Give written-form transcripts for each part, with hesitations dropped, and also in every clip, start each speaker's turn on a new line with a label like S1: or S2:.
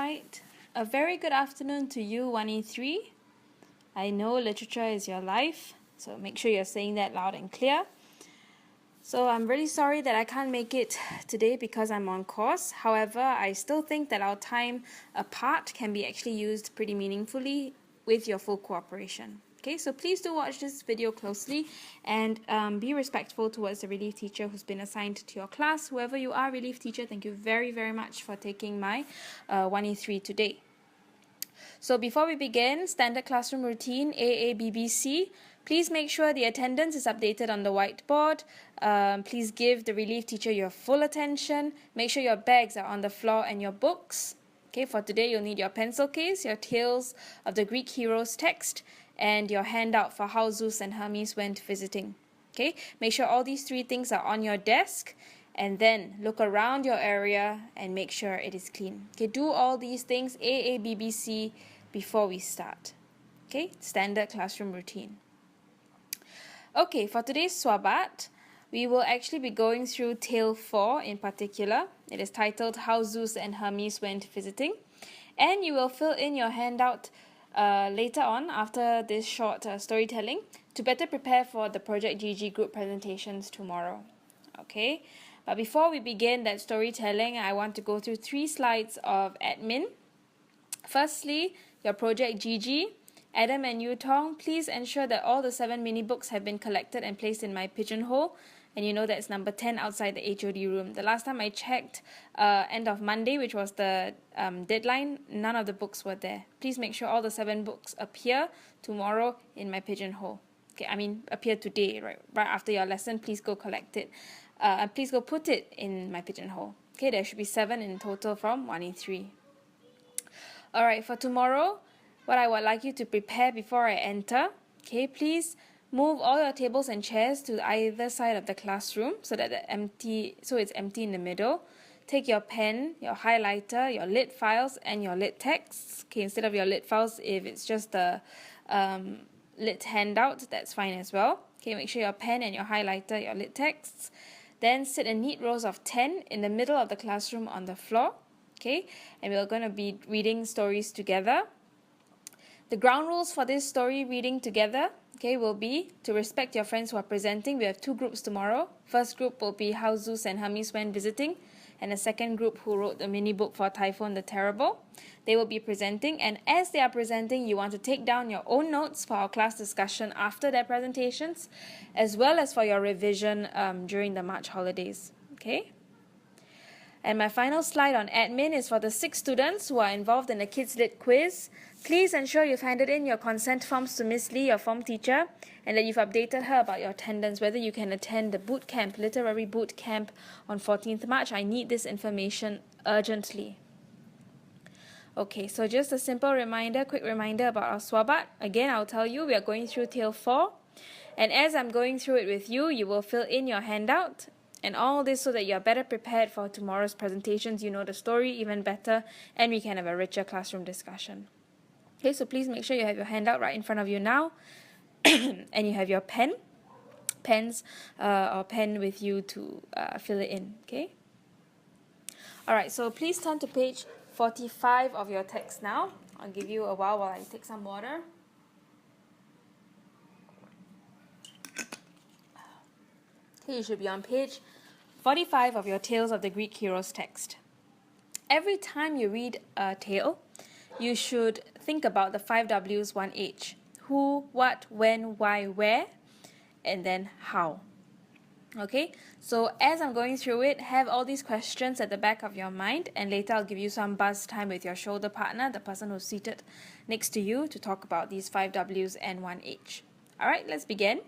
S1: Alright, a very good afternoon to you, 1E3. I know literature is your life, so make sure you're saying that loud and clear. So I'm really sorry that I can't make it today because I'm on course. However, I still think that our time apart can be actually used pretty meaningfully with your full cooperation. Okay, so please do watch this video closely and be respectful towards the relief teacher who's been assigned to your class. Whoever you are, relief teacher, thank you very, very much for taking my 1E3 today. So before we begin, standard classroom routine, AABBC. Please make sure the attendance is updated on the whiteboard. Please give the relief teacher your full attention. Make sure your bags are on the floor and your books. Okay, for today you'll need your pencil case, your Tales of the Greek Heroes text, and your handout for how Zeus and Hermes went visiting. Okay, make sure all these three things are on your desk, and then look around your area and make sure it is clean. Okay, do all these things, AABBC, before we start. Okay, standard classroom routine. Okay, for today's Swabat, we will actually be going through Tale 4 in particular. It is titled How Zeus and Hermes Went Visiting. And you will fill in your handout later on after this short storytelling to better prepare for the Project GG group presentations tomorrow. Okay, but before we begin that storytelling, I want to go through 3 slides of admin. Firstly, your Project GG. Adam and Yutong, please ensure that all the 7 mini books have been collected and placed in my pigeonhole. And you know that's number 10 outside the HOD room. The last time I checked, end of Monday, which was the deadline, none of the books were there. Please make sure all the 7 books appear tomorrow in my pigeonhole. Okay, I mean appear today, right after your lesson. Please go collect it. And please go put it in my pigeonhole. Okay, there should be 7 in total from 1E3. Alright, for tomorrow, what I would like you to prepare before I enter, okay, please move all your tables and chairs to either side of the classroom so that it's empty in the middle. Take your pen, your highlighter, your lit files, and your lit texts. Okay, instead of your lit files, if it's just the lit handout, that's fine as well. Okay, make sure your pen and your highlighter, your lit texts. Then sit in neat rows of 10 in the middle of the classroom on the floor. Okay, and we're going to be reading stories together. The ground rules for this story reading together, okay, will be to respect your friends who are presenting. We have 2 groups tomorrow. First group will be How Zeus and Hermes Went Visiting, and the second group who wrote the mini book for Typhoon the Terrible. They will be presenting, and as they are presenting, you want to take down your own notes for our class discussion after their presentations, as well as for your revision during the March holidays, okay? And my final slide on admin is for the 6 students who are involved in the Kids Lit quiz. Please ensure you've handed in your consent forms to Miss Lee, your form teacher, and that you've updated her about your attendance, whether you can attend the boot camp, literary boot camp on 14th March. I need this information urgently. Okay, so just a simple reminder, quick reminder about our Swabat. Again, I'll tell you, we are going through Tale 4. And as I'm going through it with you, you will fill in your handout. And all this so that you're better prepared for tomorrow's presentations. You know the story even better, and we can have a richer classroom discussion. Okay, so please make sure you have your handout right in front of you now, and you have your pens or pen with you to fill it in, okay? Alright, so please turn to page 45 of your text now. I'll give you a while I take some water. Okay, you should be on page 45 of your Tales of the Greek Heroes text. Every time you read a tale, you should think about the 5 W's, 1 H. Who, what, when, why, where, and then how. Okay, so as I'm going through it, have all these questions at the back of your mind, and later I'll give you some buzz time with your shoulder partner, the person who's seated next to you, to talk about these 5 W's and 1 H. Alright, let's begin.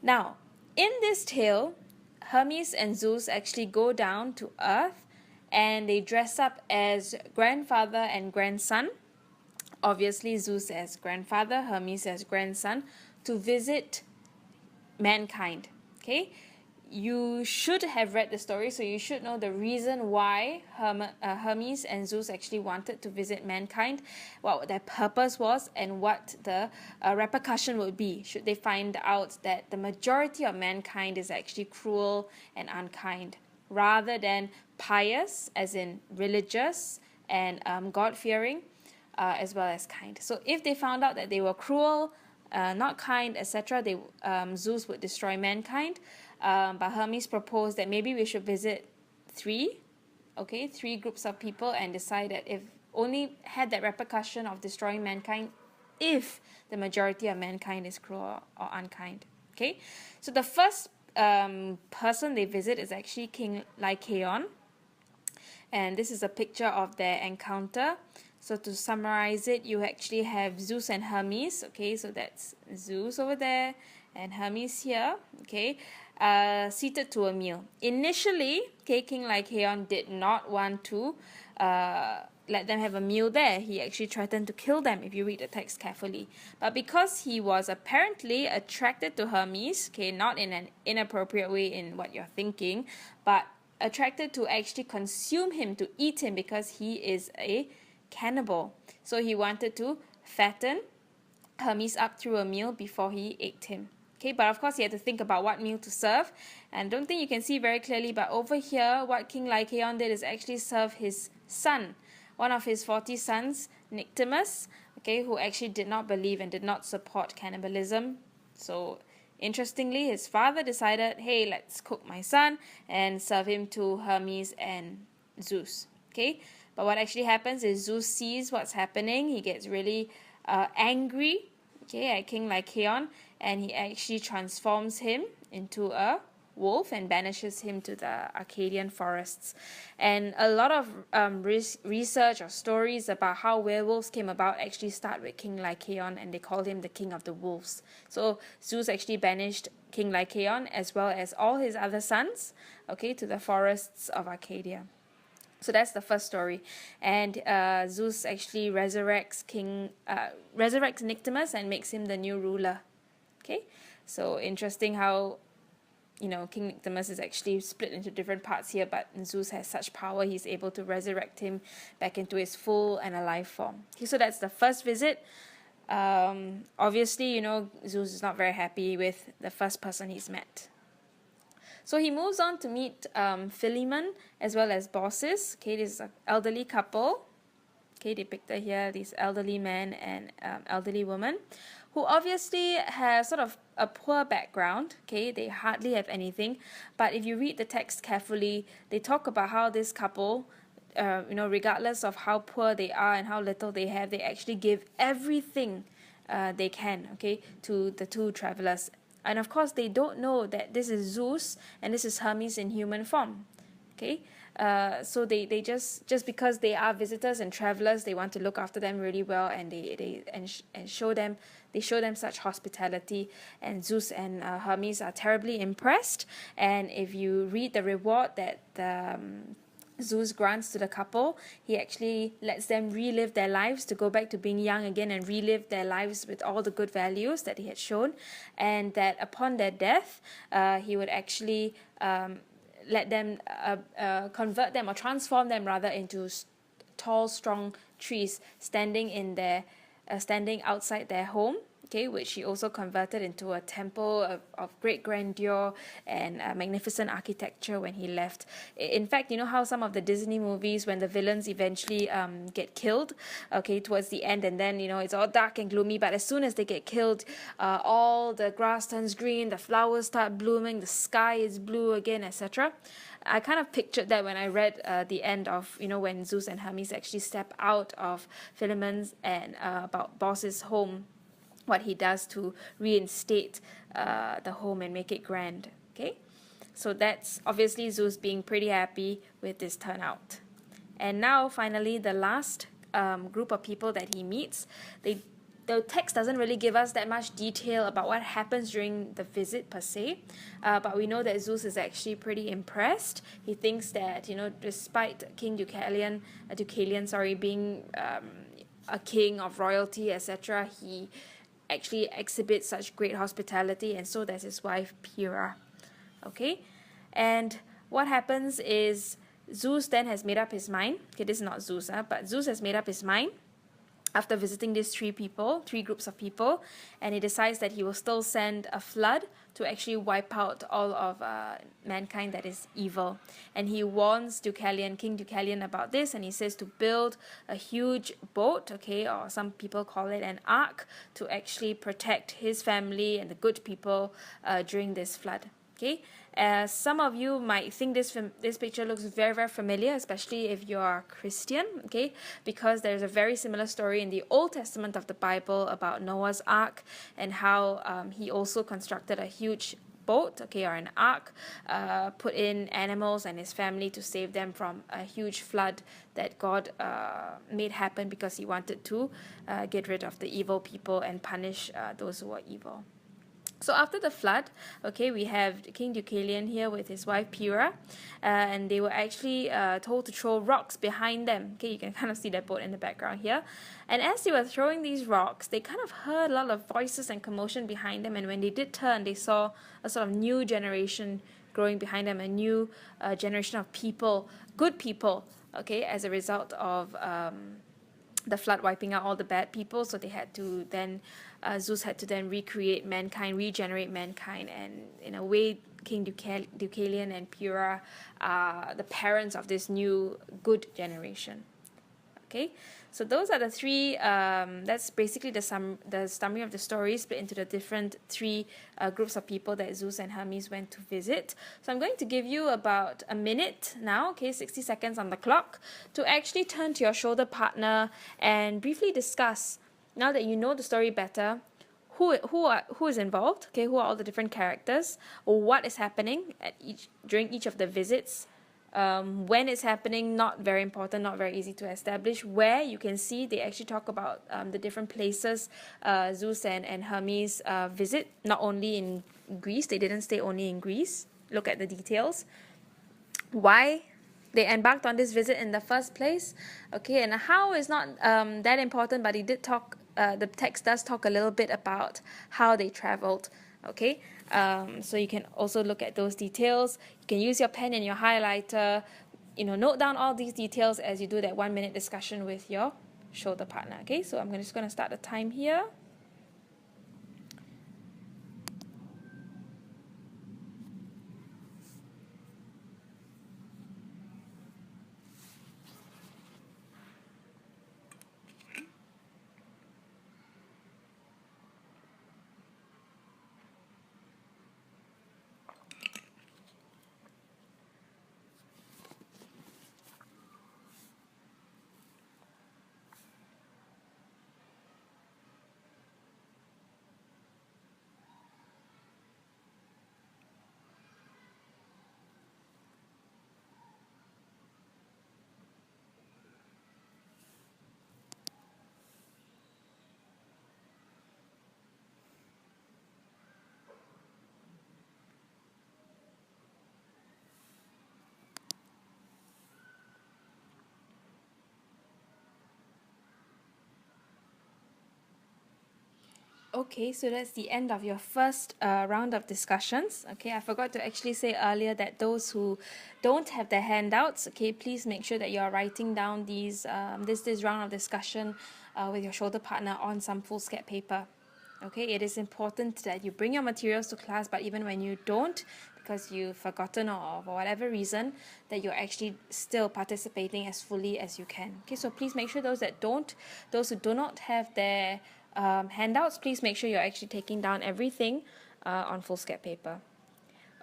S1: Now, in this tale, Hermes and Zeus actually go down to Earth and they dress up as grandfather and grandson. Obviously, Zeus as grandfather, Hermes as grandson, to visit mankind. Okay, you should have read the story, so you should know the reason why Hermes and Zeus actually wanted to visit mankind, what their purpose was, and what the repercussion would be should they find out that the majority of mankind is actually cruel and unkind, rather than pious, as in religious, and God-fearing, as well as kind. So if they found out that they were cruel, not kind, etc., Zeus would destroy mankind. But Hermes proposed that maybe we should visit three groups of people and decide that if only had that repercussion of destroying mankind if the majority of mankind is cruel or unkind. Okay, so the first person they visit is actually King Lycaon, and this is a picture of their encounter. So to summarize it, you actually have Zeus and Hermes. Okay, so that's Zeus over there and Hermes here. Okay, seated to a meal. Initially, King Lycaon did not want to let them have a meal there. He actually threatened to kill them if you read the text carefully. But because he was apparently attracted to Hermes, okay, not in an inappropriate way in what you're thinking, but attracted to actually consume him, to eat him, because he is a cannibal. So he wanted to fatten Hermes up through a meal before he ate him. Okay, but of course he had to think about what meal to serve, and I don't think you can see very clearly, but over here what King Lycaon did is actually serve his son, one of his 40 sons, Nyctimus, okay, who actually did not believe and did not support cannibalism. So interestingly, his father decided, hey, let's cook my son and serve him to Hermes and Zeus. Okay, but what actually happens is Zeus sees what's happening. He gets really angry, okay, at King Lycaon, and he actually transforms him into a wolf and banishes him to the Arcadian forests. And a lot of research or stories about how werewolves came about actually start with King Lycaon, and they called him the king of the wolves. So Zeus actually banished King Lycaon as well as all his other sons, okay, to the forests of Arcadia. So that's the first story, and Zeus actually resurrects Nyctimus and makes him the new ruler. Okay, so interesting how, you know, King Nyctimus is actually split into different parts here, but Zeus has such power, he's able to resurrect him back into his full and alive form. Okay, so that's the first visit. Obviously, you know, Zeus is not very happy with the first person he's met. So he moves on to meet Philemon as well as Baucis. Okay, this is an elderly couple. Okay, depicted here, these elderly man and elderly woman, who obviously have sort of a poor background. Okay, they hardly have anything. But if you read the text carefully, they talk about how this couple, you know, regardless of how poor they are and how little they have, they actually give everything they can, okay, to the two travelers. And of course, they don't know that this is Zeus and this is Hermes in human form. Okay, so they just because they are visitors and travelers, they want to look after them really well, and they show them such hospitality. And Zeus and Hermes are terribly impressed. And if you read the reward that Zeus grants to the couple, he actually lets them relive their lives, to go back to being young again and relive their lives with all the good values that he had shown, and that upon their death, he would actually let them convert them, or transform them rather, into tall, strong trees standing outside their home. Okay, which he also converted into a temple of great grandeur and magnificent architecture when he left. In fact, you know how some of the Disney movies, when the villains eventually get killed, okay, towards the end, and then, you know, it's all dark and gloomy, but as soon as they get killed, all the grass turns green, the flowers start blooming, the sky is blue again, etc. I kind of pictured that when I read the end of, you know, when Zeus and Hermes actually step out of Philemon's and about Baucis' home, what he does to reinstate the home and make it grand. Okay, so that's obviously Zeus being pretty happy with this turnout. And now finally, the last group of people that he meets, the text doesn't really give us that much detail about what happens during the visit per se, but we know that Zeus is actually pretty impressed. He thinks that, you know, despite King Deucalion being a king of royalty, etc., he actually exhibits such great hospitality, and so does his wife Pyrrha. Okay, and what happens is Zeus then has made up his mind. Okay, this is not Zeus, but Zeus has made up his mind after visiting these three groups of people, and he decides that he will still send a flood to actually wipe out all of mankind that is evil. And he warns King Deucalion about this, and he says to build a huge boat, okay, or some people call it an ark, to actually protect his family and the good people during this flood. Okay, some of you might think this picture looks very, very familiar, especially if you are Christian, okay, because there's a very similar story in the Old Testament of the Bible about Noah's Ark, and how he also constructed a huge boat, okay, or an ark, put in animals and his family to save them from a huge flood that God made happen because he wanted to get rid of the evil people and punish those who are evil. So after the flood, okay, we have King Deucalion here with his wife Pyrrha, and they were actually told to throw rocks behind them. Okay, you can kind of see that boat in the background here. And as they were throwing these rocks, they kind of heard a lot of voices and commotion behind them, and when they did turn, they saw a sort of new generation growing behind them, a new generation of people, good people, okay, as a result of the flood wiping out all the bad people. So they had to then Zeus had to then recreate mankind, regenerate mankind, and in a way King Deucalion and Pyrrha are the parents of this new good generation. Okay, so those are the three, that's basically the summary of the story, split into the different three groups of people that Zeus and Hermes went to visit. So I'm going to give you about a minute now, okay, 60 seconds on the clock, to actually turn to your shoulder partner and briefly discuss, now that you know the story better, who is involved, okay, who are all the different characters, or what is happening during each of the visits. When it's happening, not very important, not very easy to establish. Where, you can see they actually talk about the different places Zeus and Hermes visit, not only in Greece, they didn't stay only in Greece. Look at the details. Why they embarked on this visit in the first place, okay, and how is not that important, but he did talk, the text does talk a little bit about how they traveled. Okay, so you can also look at those details. You can use your pen and your highlighter, note down all these details as you do that 1 minute discussion with your shoulder partner. Okay, so I'm just going to start the time here. Okay, so that's the end of your first round of discussions. Okay, I forgot to actually say earlier that those who don't have their handouts, okay, please make sure that you're writing down these this round of discussion with your shoulder partner on some foolscap paper. Okay, it is important that you bring your materials to class, but even when you don't, because you've forgotten or for whatever reason, that you're actually still participating as fully as you can. Okay, so please make sure those who do not have their handouts, please make sure you're actually taking down everything on foolscap paper.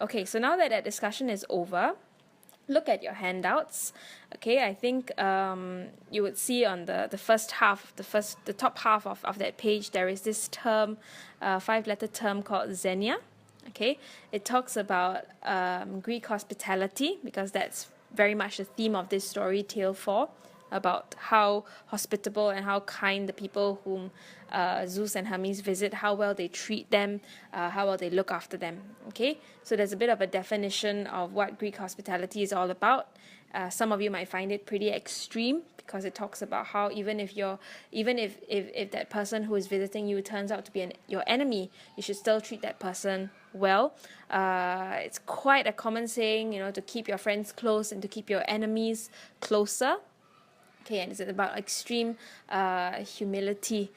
S1: Okay, so now that discussion is over, look at your handouts. Okay, I think you would see on the first half, the top half of that page, there is this term, 5-letter term called xenia. Okay, it talks about Greek hospitality, because that's very much the theme of this story, Tale 4, about how hospitable and how kind the people whom Zeus and Hermes visit, how well they treat them, how well they look after them. Okay, so there's a bit of a definition of what Greek hospitality is all about. Some of you might find it pretty extreme, because it talks about how even if that person who is visiting you turns out to be your enemy, you should still treat that person well. It's quite a common saying, to keep your friends close and to keep your enemies closer. Okay, and it's about extreme humility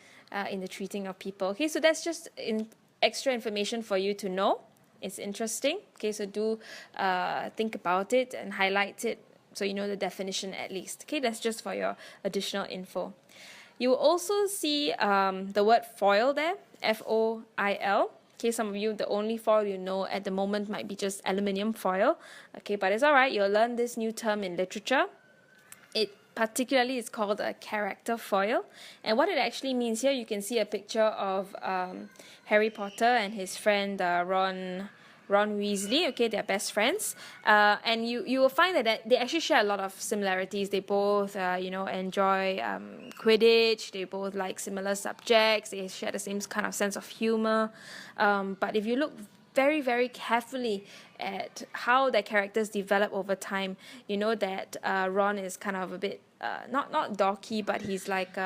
S1: in the treating of people. Okay, so that's just extra information for you to know. It's interesting. Okay, so do think about it and highlight it so you know the definition at least. Okay, that's just for your additional info. You will also see the word foil there, F-O-I-L. Okay, some of you, the only foil you know at the moment might be just aluminium foil. Okay, but it's all right. You'll learn this new term in literature. It particularly is called a character foil. And what it actually means here, you can see a picture of Harry Potter and his friend Ron Weasley. Okay, they're best friends. And you will find that they actually share a lot of similarities. They both, enjoy Quidditch. They both like similar subjects. They share the same kind of sense of humor. But if you look very, very carefully at how their characters develop over time, you know that Ron is kind of a bit, not dorky, but he's like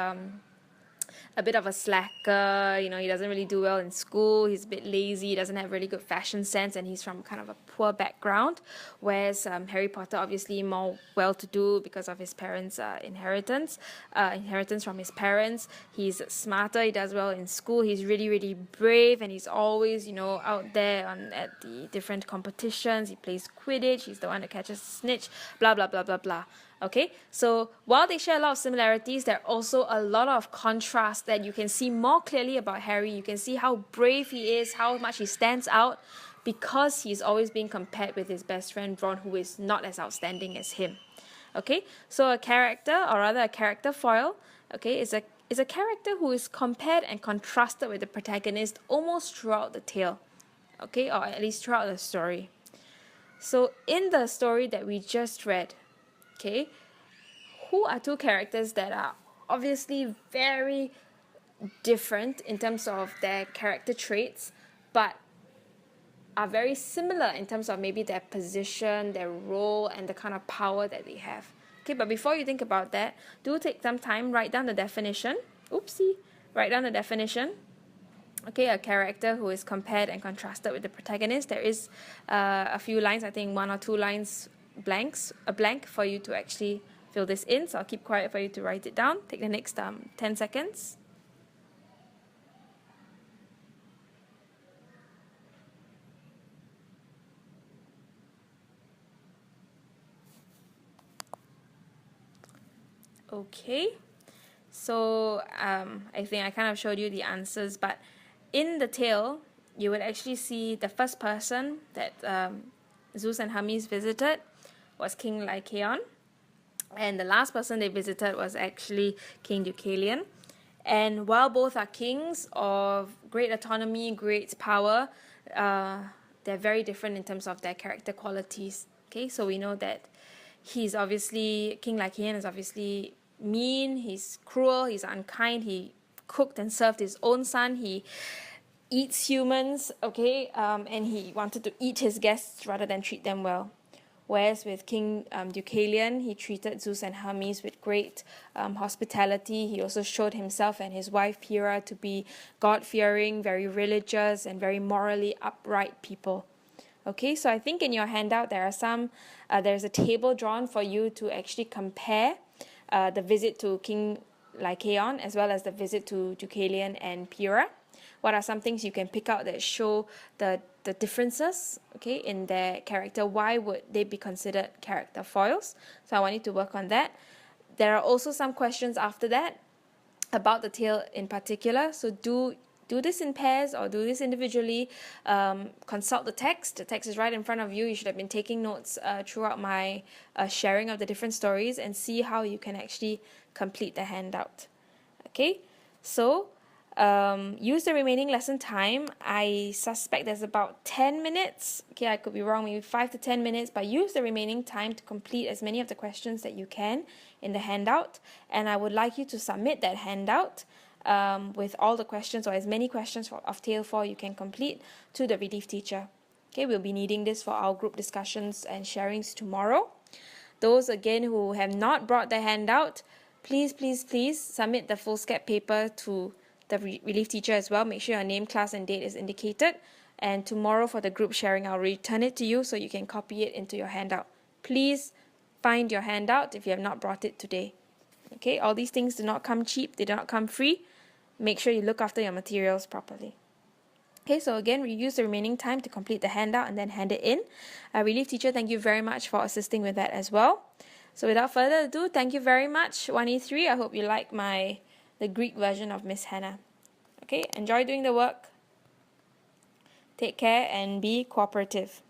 S1: a bit of a slacker. He doesn't really do well in school. He's a bit lazy. He doesn't have really good fashion sense, and he's from kind of a poor background. Whereas Harry Potter, obviously more well-to-do because of his parents' inheritance from his parents. He's smarter. He does well in school. He's really, really brave, and he's always, out there at the different competitions. He plays Quidditch. He's the one that catches the snitch. Blah blah blah blah blah. Okay, so while they share a lot of similarities, there are also a lot of contrast that you can see more clearly about Harry. You can see how brave he is, how much he stands out, because he's always being compared with his best friend Ron, who is not as outstanding as him. Okay, so a character, or rather a character foil, okay, is a character who is compared and contrasted with the protagonist almost throughout the tale, okay, or at least throughout the story. So in the story that we just read, okay, who are two characters that are obviously very different in terms of their character traits, but are very similar in terms of maybe their position, their role, and the kind of power that they have. Okay, but before you think about that, do take some time, write down the definition. Write down the definition. Okay, a character who is compared and contrasted with the protagonist. There is a few lines, I think 1 or 2 lines a blank for you to actually fill this in. So I'll keep quiet for you to write it down. Take the next 10 seconds. Okay, so I think I kind of showed you the answers, but in the tale, you would actually see the first person that Zeus and Hermes visited was King Lycaon, and the last person they visited was actually King Deucalion. And while both are kings of great autonomy, great power, they're very different in terms of their character qualities. Okay, so we know that King Lycaon is obviously mean, he's cruel, he's unkind, he cooked and served his own son, he eats humans, okay, and he wanted to eat his guests rather than treat them well. Whereas with King Deucalion, he treated Zeus and Hermes with great hospitality. He also showed himself and his wife Pyrrha to be God-fearing, very religious, and very morally upright people. Okay, so I think in your handout there's a table drawn for you to actually compare the visit to King Lycaon as well as the visit to Deucalion and Pyrrha. What are some things you can pick out that show the differences, okay, in their character? Why would they be considered character foils? So I want you to work on that. There are also some questions after that about the tale in particular. So do this in pairs or do this individually. Consult the text. The text is right in front of you. You should have been taking notes throughout my sharing of the different stories, and see how you can actually complete the handout. Okay, so use the remaining lesson time. I suspect there's about 10 minutes. Okay, I could be wrong, maybe 5 to 10 minutes, but use the remaining time to complete as many of the questions that you can in the handout. And I would like you to submit that handout with all the questions, or as many questions of Tale 4 you can complete, to the relief teacher. Okay, we'll be needing this for our group discussions and sharings tomorrow. Those again who have not brought the handout, please submit the foolscap paper to the relief teacher as well. Make sure your name, class, and date is indicated. And tomorrow for the group sharing, I'll return it to you so you can copy it into your handout. Please find your handout if you have not brought it today. Okay, all these things do not come cheap, they do not come free. Make sure you look after your materials properly. Okay, so again, we use the remaining time to complete the handout and then hand it in. Relief teacher, thank you very much for assisting with that as well. So without further ado, thank you very much, 1E3. I hope you like the Greek version of Miss Hannah. Okay, enjoy doing the work. Take care and be cooperative.